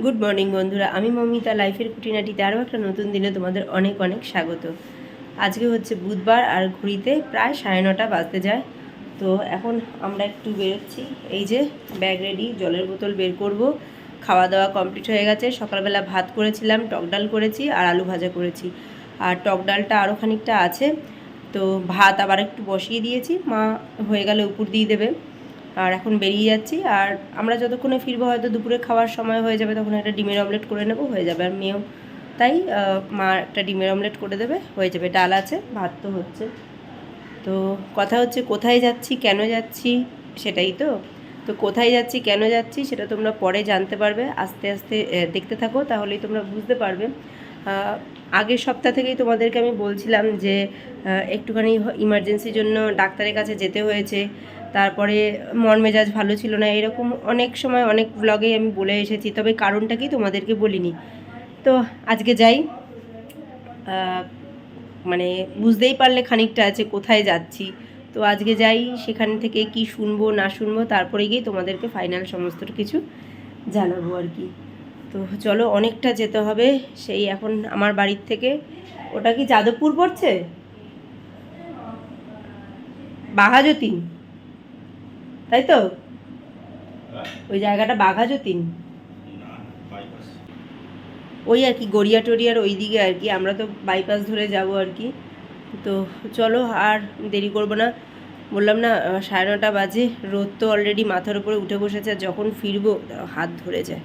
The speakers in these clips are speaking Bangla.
গুড মর্নিং বন্ধুরা, আমি মমিতা লাইফের খুঁটিনাটিতে আরও একটা নতুন দিনে তোমাদের অনেক অনেক স্বাগত। আজকে হচ্ছে বুধবার আর ঘড়িতে প্রায় 9:30 বাজতে যায়। তো এখন আমরা একটু বেরোচ্ছি। এই যে ব্যাগ রেডি, জলের বোতল বের করব। খাওয়া দাওয়া কমপ্লিট হয়ে গেছে। সকালবেলা ভাত করেছিলাম, টক ডাল করেছি আর আলু ভাজা করেছি। আর টক ডালটা আরও খানিকটা আছে, তো ভাত আবার একটু বসিয়ে দিয়েছি, মা হয়ে গেলে উপর দিয়ে দেবে। আর এখন বেরিয়ে যাচ্ছি। আর আমরা যতক্ষণে ফিরবো হয়তো দুপুরে খাওয়ার সময় হয়ে যাবে, তখন একটা ডিমের অমলেট করে নেবো, হয়ে যাবে। আর মেয়েও তাই, মা একটা ডিমের অমলেট করে দেবে, হয়ে যাবে। ডাল আছে, ভাত তো হচ্ছে। তো কথা হচ্ছে কোথায় যাচ্ছি, কেন যাচ্ছি, সেটাই তো। তো কোথায় যাচ্ছি, কেন যাচ্ছি, সেটা তোমরা পরে জানতে পারবে। আস্তে আস্তে দেখতে থাকো, তাহলেই তোমরা বুঝতে পারবে। আগের সপ্তাহ থেকেই তোমাদেরকে আমি বলছিলাম যে একটুখানি ইমার্জেন্সির জন্য ডাক্তারের কাছে যেতে হয়েছে। তারপরে মন মেজাজ ভালো ছিল না, এরকম অনেক সময় অনেক ব্লগেই আমি বলে এসেছি, তবে কারণটা কি তোমাদেরকে বলিনি। তো আজকে যাই, মানে বুঝতেই পারলে খানিকটা আছে কোথায় যাচ্ছি। তো আজকে যাই, সেখান থেকে কি শুনবো না শুনবো তারপরে গিয়ে তোমাদেরকে ফাইনাল সমস্ত কিছু জানাবো আর কি। তো চলো, অনেকটা যেতে হবে। সেই এখন আমার বাড়ির থেকে, ওটা কি যাদবপুর পড়ছে, বাঘাযতীন, তাই তো? ওই জায়গাটা বাঘাযতীন, ওই আর কি গড়িয়া টড়িয়ার ওই দিকে আর কি। আমরা তো বাইপাস ধরে যাব আর কি। তো চলো, আর দেরি করব না। বললাম না 9:30 বাজে, রোদ তো অলরেডি মাথার উপরে উঠে বসেছে। আর যখন ফিরবো হাত ধরে যায়।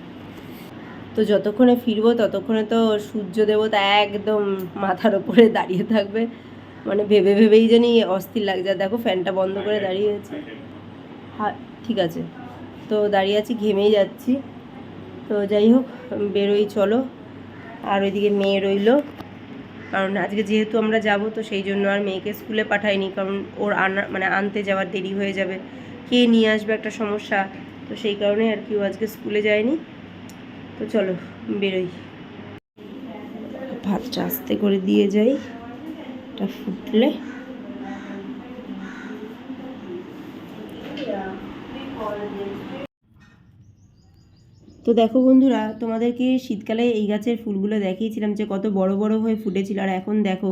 তো যতক্ষণে ফিরবো ততক্ষণে তো সূর্য দেবতা একদম মাথার উপরে দাঁড়িয়ে থাকবে, মানে ভেবে ভেবেই জানি অস্থির লাগছে। আর দেখো ফ্যানটা বন্ধ করে দাঁড়িয়ে আছি। হ্যাঁ, ঠিক আছে। তো দাঁড়িয়ে আছি, ঘেমেই যাচ্ছি। তো যাই হোক, বেরোই চলো। আর ওইদিকে মেয়ে রইলো, কারণ আজকে যেহেতু আমরা যাব, তো সেই জন্য আর মেয়েকে স্কুলে পাঠাইনি, কারণ ওর আনতে যাওয়ার দেরি হয়ে যাবে, কে নিয়ে আসবে একটা সমস্যা। তো সেই কারণে আর কি ও আজকে স্কুলে যায়নি। তো চলো বেরোই। ভাতটা আস্তে করে দিয়ে যাই, এটা ফুটলে। তো দেখো বন্ধুরা, তোমাদেরকে শীতকালে এই গাছের ফুলগুলো দেখিয়েছিলাম যে কত বড় বড় হয়ে ফুটেছিল। আর এখন দেখো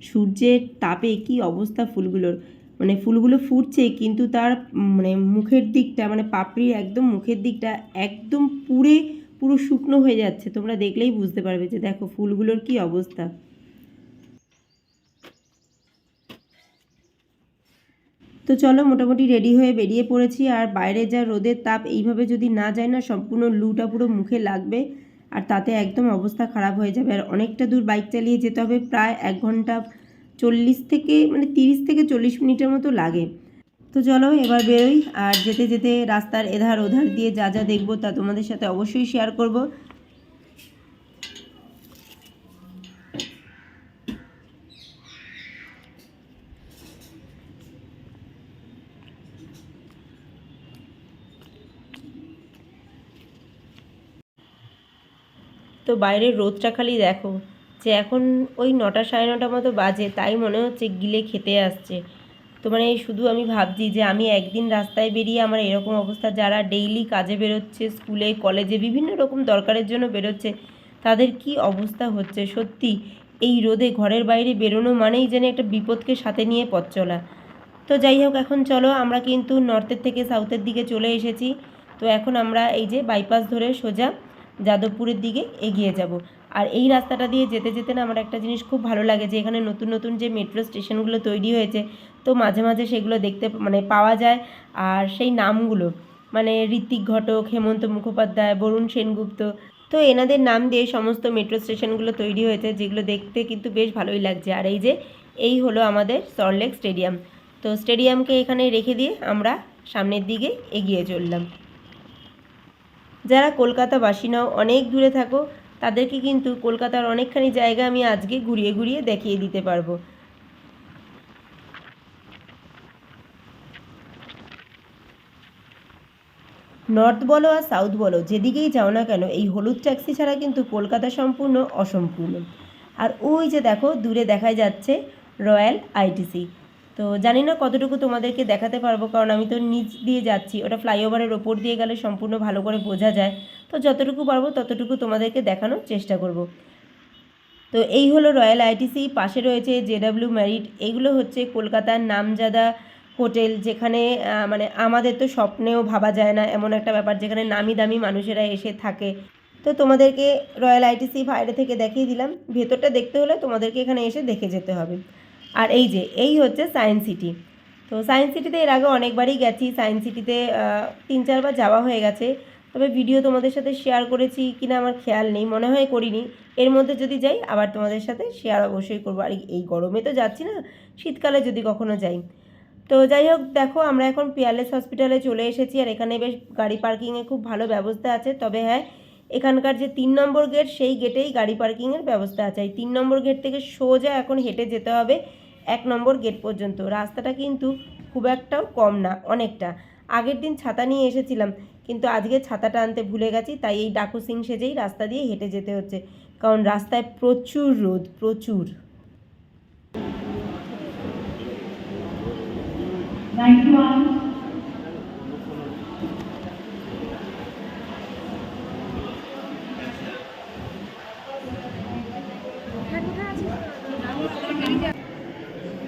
সূর্যের তাপে কি অবস্থা ফুলগুলোর, মানে ফুলগুলো ফুটছে কিন্তু তার মানে মুখের দিকটা, মানে পাপড়ির একদম মুখের দিকটা একদম পুরো শুকনো হয়ে যাচ্ছে। তোমরা দেখলেই বুঝতে পারবে যে দেখো ফুলগুলোর কি অবস্থা। তো চলো, মোটামুটি রেডি হয়ে বেরিয়ে পড়েছি। আর বাইরে যা রোদের তাপ, এইভাবে যদি না যায় না, সম্পূর্ণ লুটা পুরো মুখে লাগবে, আর তাতে একদম অবস্থা খারাপ হয়ে যাবে। আর অনেকটা দূর বাইক চালিয়ে যেতে হবে, প্রায় 1 ঘন্টা 40 থেকে মানে 30 থেকে 40 মিনিটের মতো লাগে। তো চলো এবার বেরোই। আর যেতে যেতে রাস্তার এধার ওধার দিয়ে যা যা দেখবো তা তোমাদের সাথে অবশ্যই শেয়ার করব। তো বাইরের রোদটা খালি দেখো, যে এখন ওই 9টা 9:30 মতো বাজে, তাই মনে হচ্ছে গিলে খেতে আসছে। তো মানে শুধু আমি ভাবছি যে আমি একদিন রাস্তায় বেরিয়ে আমার এরকম অবস্থা, যারা ডেইলি কাজে বেরোচ্ছে, স্কুলে কলেজে বিভিন্ন রকম দরকারের জন্য বেরোচ্ছে, তাদের কি অবস্থা হচ্ছে সত্যি। এই রোদে ঘরের বাইরে বেরোনো মানেই যেন একটা বিপদকে সাথে নিয়ে পথ চলা। তো যাই হোক, এখন চলো, আমরা কিন্তু নর্থের থেকে সাউথের দিকে চলে এসেছি। তো এখন আমরা এই যে বাইপাস ধরে সোজা যাদবপুরের দিকে এগিয়ে যাব। আর এই রাস্তাটা দিয়ে যেতে যেতে না আমার একটা জিনিস খুব ভালো লাগে, যে এখানে নতুন নতুন যে মেট্রো স্টেশনগুলো তৈরি হয়েছে, তো মাঝে মাঝে সেগুলো দেখতে মানে পাওয়া যায়। আর সেই নামগুলো, মানে ঋত্বিক ঘটক, হেমন্ত মুখোপাধ্যায়, বরুণ সেনগুপ্ত, তো এনাদের নাম দিয়ে সমস্ত মেট্রো স্টেশনগুলো তৈরি হয়েছে, যেগুলো দেখতে কিন্তু বেশ ভালোই লাগছে। আর এই যে এই হলো আমাদের সল্টলেক স্টেডিয়াম। তো স্টেডিয়ামকে এখানে রেখে দিয়ে আমরা সামনের দিকে এগিয়ে চললাম। যারা কলকাতাবাসী নাও, অনেক দূরে থাকো, তাদেরকে কিন্তু কলকাতার অনেকখানি জায়গা আমি আজকে ঘুরিয়ে ঘুরিয়ে দেখিয়ে দিতে পারবো। নর্থ বলো আর সাউথ বলো, যেদিকেই যাও না কেন, এই হলুদ ট্যাক্সি ছাড়া কিন্তু কলকাতা সম্পূর্ণ অসম্পূর্ণ। আর ওই যে দেখো দূরে দেখা যাচ্ছে রয়্যাল আইটিসি। তো জানি না কতটুকু তোমাদেরকে দেখাতে পারবো, কারণ আমি তো নিচ দিয়ে যাচ্ছি, ওটা ফ্লাইওভারের ওপর দিয়ে গেলে সম্পূর্ণ ভালো করে বোঝা যায়। তো যতটুকু পারবো ততটুকু তোমাদেরকে দেখানোর চেষ্টা করব। তো এই হলো রয়্যাল আইটিসি, পাশে রয়েছে জেডাব্লিউ ম্যারিট। এইগুলো হচ্ছে কলকাতার নামজাদা হোটেল, যেখানে মানে আমাদের তো স্বপ্নেও ভাবা যায় না এমন একটা ব্যাপার, যেখানে নামি দামি মানুষেরা এসে থাকে। তো তোমাদেরকে রয়্যাল আইটিসি বাইরে থেকে দেখিয়ে দিলাম, ভেতরটা দেখতে হলে তোমাদেরকে এখানে এসে দেখে যেতে হবে। আর এই হচ্ছে সায়েন্স সিটি। তো সায়েন্স সিটিতে এর আগে অনেকবারই গেছি, সায়েন্স সিটিতে 3-4 বার যাওয়া হয়ে গেছে। তবে ভিডিও তোমাদের সাথে শেয়ার করেছি কিনা আমার খেয়াল নেই, মনে হয় করিনি। এর মধ্যে যদি যাই আবার তোমাদের সাথে শেয়ার অবশ্যই করবো। আর এই গরমে তো যাচ্ছি না, শীতকালে যদি কখনো যাই। তো যাই হোক, দেখো আমরা এখন পিয়ারলেস হসপিটালে চলে এসেছি। আর এখানে বেশ গাড়ি পার্কিংয়ে খুব ভালো ব্যবস্থা আছে। তবে হ্যাঁ, এখানকার যে 3 নম্বর গেট, সেই গেটেই গাড়ি পার্কিংয়ের ব্যবস্থা আছে। এই 3 নম্বর গেট থেকে সোজা এখন হেঁটে যেতে হবে 1 নম্বর গেট পর্যন্ত। রাস্তাটা কিন্তু খুব একটাও কম না, অনেকটা। আগের দিন ছাতা নিয়ে এসেছিলাম, কিন্তু আজকে ছাতাটা আনতে ভুলে গেছি, তাই এই ডাকু সিং সেজেই রাস্তা দিয়ে হেঁটে যেতে হচ্ছে, কারণ রাস্তায় প্রচুর রোদ, প্রচুর।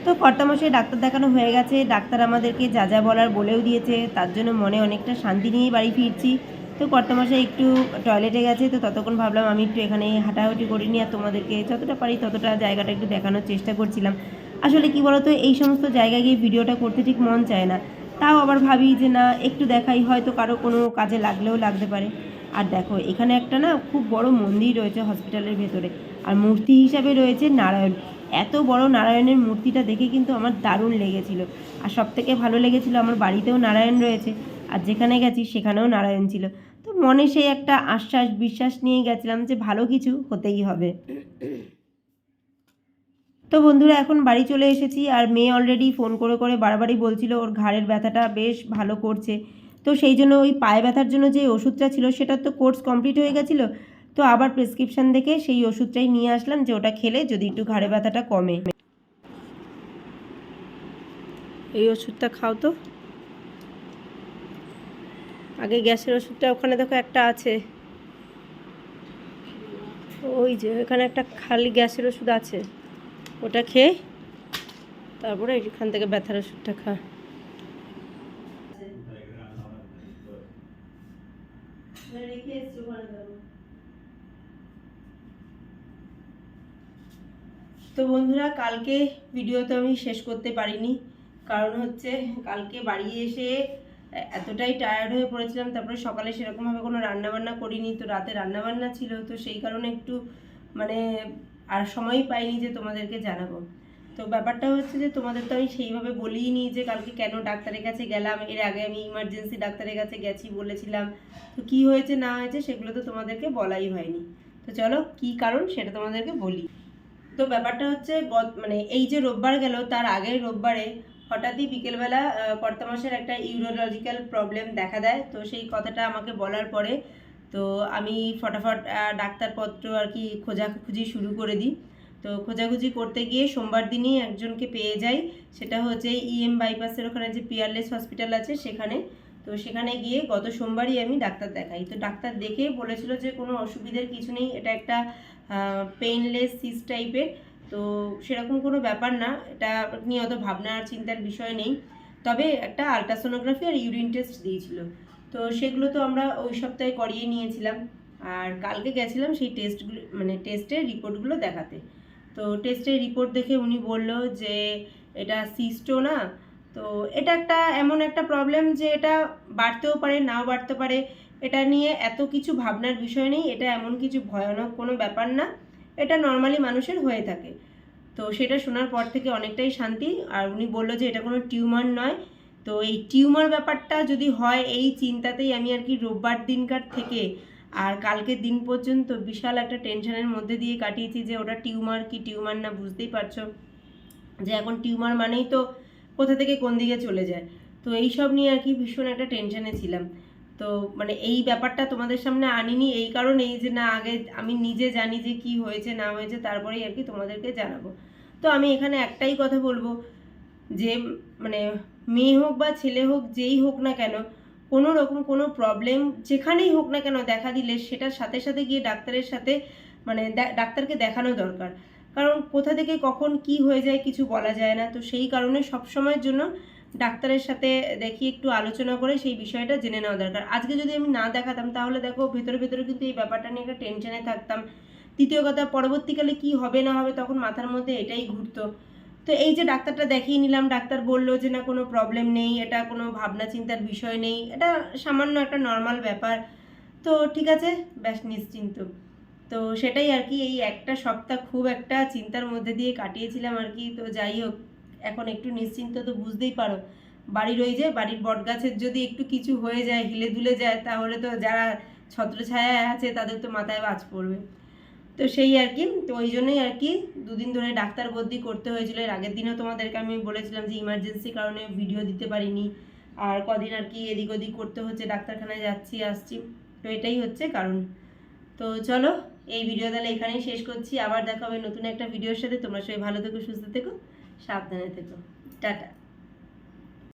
তো কর্তামশাই ডাক্তার দেখানো হয়ে গেছে, ডাক্তার আমাদেরকে যা যা বলার বলেও দিয়েছে, তার জন্য মনে অনেকটা শান্তি নিয়েই বাড়ি ফিরছি। তো কর্তামশাই একটু টয়লেটে গেছে, তো ততক্ষণ ভাবলাম আমি একটু এখানে হাঁটাহাঁটি করিনি, আর তোমাদেরকে যতটা পারি ততটা জায়গাটা একটু দেখানোর চেষ্টা করছিলাম। আসলে কি বলতো, এই সমস্ত জায়গায় গিয়ে ভিডিওটা করতে ঠিক মন চায় না, তাও আবার ভাবি যে না, একটু দেখাই, হয়তো কারো কোনো কাজে লাগলেও লাগতে পারে। আর দেখো, এখানে একটা না খুব বড় মন্দির রয়েছে হসপিটালের ভেতরে, আর মূর্তি হিসাবে রয়েছে নারায়ণ। এত বড় নারায়ণের মূর্তিটা দেখে কিন্তু আমার দারুণ লেগেছিল। আর সবথেকে ভালো লেগেছিল, আমার বাড়িতেও নারায়ণ রয়েছে, আর যেখানে গেছি সেখানেও নারায়ণ ছিল। তো মনে সেই একটা আশ্বাস বিশ্বাস নিয়েই গেছিলাম যে ভালো কিছু হতেই হবে। তো বন্ধুরা, এখন বাড়ি চলে এসেছি। আর মেয়ে অলরেডি ফোন করে করে বারবারই বলছিল ওর ঘাড়ের ব্যথাটা বেশ ভালো করছে। তো সেই জন্য ওই পায়ে ব্যথার জন্য যে ওষুধটা ছিল, সেটা তো কোর্স কমপ্লিট হয়ে গেছিলো। তো আবার প্রেসক্রিপশান দেখে সেই ওষুধটাই নিয়ে আসলাম, যে ওটা খেলে যদি একটু ঘাড়ে ব্যথাটা কমে। এই ওষুধটা খাও তো। আগে গ্যাসের ওষুধটা ওখানে দেখো একটা আছে, ওই যে এখানে একটা খালি গ্যাসের ওষুধ আছে, ওটা খেয়ে তারপরে এখান থেকে ব্যথার ওষুধটা খা। তো বন্ধুরা, কালকে ভিডিও তো আমি শেষ করতে পারিনি, কারণ হচ্ছে কালকে বাড়ি এসে এতটাই টায়ার্ড হয়ে পড়েছিলাম। তারপরে সকালে সেরকমভাবে কোনো রান্নাবান্না করিনি, তো রাতে রান্নাবান্না ছিল, তো সেই কারণে একটু মানে আর সময়ই পাইনি যে তোমাদেরকে জানাবো। তো ব্যাপারটা হচ্ছে যে তোমাদের তো আমি সেইভাবে বলিই নি যে কালকে কেন ডাক্তারের কাছে গেলাম। এর আগে আমি ইমার্জেন্সি ডাক্তারের কাছে গেছি বলেছিলাম, তো কি হয়েছে না হয়েছে সেগুলো তো তোমাদেরকে বলাই হয়নি। তো চলো, কি কারণ সেটা তোমাদেরকে বলি। তো ব্যাপারটা হচ্ছে মানে এই যে রোববার গেল, তার আগের রোববারে হঠাৎই বিকেলবেলা কর্তামশাইয়ের একটা ইউরোলজিক্যাল প্রবলেম দেখা দেয়। তো সেই কথাটা আমাকে বলার পরে তো আমি ফটাফট ডাক্তারপত্র আর কি খোঁজাখুঁজি শুরু করে দিই। তো খোঁজাখুঁজি করতে গিয়ে সোমবার দিনই একজনকে পেয়ে যাই, সেটা হচ্ছে ইএম বাইপাসের ওখানে যে পিয়ারলেস হসপিটাল আছে সেখানে। তো সেখানে গিয়ে গত সোমবারই আমি ডাক্তার দেখাই। তো ডাক্তার দেখে বলেছিল যে কোনো অসুবিধার কিছু নেই, এটা একটা পেইনলেস সিস্ট টাইপের, তো সেরকম কোনো ব্যাপার না, এটা নিয়ে অত ভাবনা আর চিন্তার বিষয় নেই। তবে একটা আলট্রাসোনোগ্রাফি আর ইউরিন টেস্ট দিয়েছিল, তো সেগুলো তো আমরা ওই সপ্তাহে করিয়ে নিয়েছিলাম। আর কালকে গেছিলাম সেই টেস্টগুলো মানে টেস্টের রিপোর্টগুলো দেখাতে। তো টেস্টের রিপোর্ট দেখে উনি বলল যে এটা সিস্টও না, তো এটা একটা এমন একটা প্রবলেম যে এটা বাড়তেও পারে নাও বাড়তে পারে, এটা নিয়ে এত কিছু ভাবনার বিষয় নেই, এটা এমন কিছু ভয়ানক কোনো ব্যাপার না, এটা নর্মালি মানুষের হয়ে থাকে। তো সেটা শোনার পর থেকে অনেকটাই শান্তি। আর উনি বললো যে এটা কোনো টিউমার নয়। তো এই টিউমার ব্যাপারটা যদি হয়, এই চিন্তাতেই আমি আর কি রোববার দিনকার থেকে আর কালকের দিন পর্যন্ত বিশাল একটা টেনশনের মধ্যে দিয়ে কাটিয়েছি, যে ওটা টিউমার কি টিউমার না, বুঝতেই পারছো যে এখন টিউমার মানেই তো কোথা থেকে কোন দিকে চলে যায়। তো এই সব নিয়ে আর কি ভীষণ একটা টেনশনে ছিলাম। তো মানে এই ব্যাপারটা তোমাদের সামনে আনিনি এই কারণেই যে না, আগে আমি নিজে জানি যে কি হয়েছে না হয়েছে, তারপরেই আর কি তোমাদেরকে জানাবো। তো আমি এখানে একটাই কথা বলবো, যে মানে মেয়ে হোক বা ছেলে হোক যেই হোক না কেন, কোনো রকম কোনো প্রবলেম যেখানেই হোক না কেন দেখা দিলে সেটার সাথে সাথে গিয়ে ডাক্তারের সাথে মানে ডাক্তারকে দেখানো দরকার। কারণ কোথা থেকে কখন কি হয়ে যায় কিছু বলা যায় না। তো সেই কারণে সবসময়ের জন্য ডাক্তারের সাথে দেখি একটু আলোচনা করে সেই বিষয়টা জেনে নেওয়া দরকার। আজকে যদি আমি না দেখাতাম তাহলে দেখো ভেতরে ভেতরে কিন্তু এই ব্যাপারটা নিয়ে একটা টেনশনে থাকতাম। দ্বিতীয় কথা, পরবর্তীকালে কি হবে না হবে তখন মাথার মধ্যে এটাই ঘুরতো। তো এই যে ডাক্তারটা দেখিয়ে নিলাম, ডাক্তার বললো যে না কোনো প্রবলেম নেই, এটা কোনো ভাবনা চিন্তার বিষয় নেই, এটা সামান্য একটা নর্মাল ব্যাপার। তো ঠিক আছে, ব্যাস নিশ্চিন্ত। তো সেটাই আর কি, এই একটা সপ্তাহ খুব একটা চিন্তার মধ্যে দিয়ে কাটিয়েছিলাম আর কি। তো যাই হোক, এখন একটু নিশ্চিন্ত। তো বুঝতেই পারো বাড়ির ওই যে বাড়ির বটগাছের যদি একটু কিছু হয়ে যায়, হিলে দুলে যায়, তাহলে তো যারা ছত্রছায়ায় আছে তাদের তো মাথায় বাজ পড়বে। তো সেই আর কি, তো ওই জন্যই আর কি দুদিন ধরে ডাক্তার বদ্যি করতে হয়েছিল। এর আগের দিনও তোমাদেরকে আমি বলেছিলাম যে ইমার্জেন্সি কারণে ভিডিও দিতে পারিনি, আর কদিন আর কি এদিক ওদিক করতে হচ্ছে, ডাক্তারখানায় যাচ্ছি আসছি। তো এটাই হচ্ছে কারণ। তো চলো, এই ভিডিও তাহলে এখানেই শেষ করছি। আবার দেখা হবে নতুন একটা ভিডিওর সাথে। তোমরা সবাই ভালো থেকো, সুস্থ থেকো, সাবধানে থেকো। টাটা।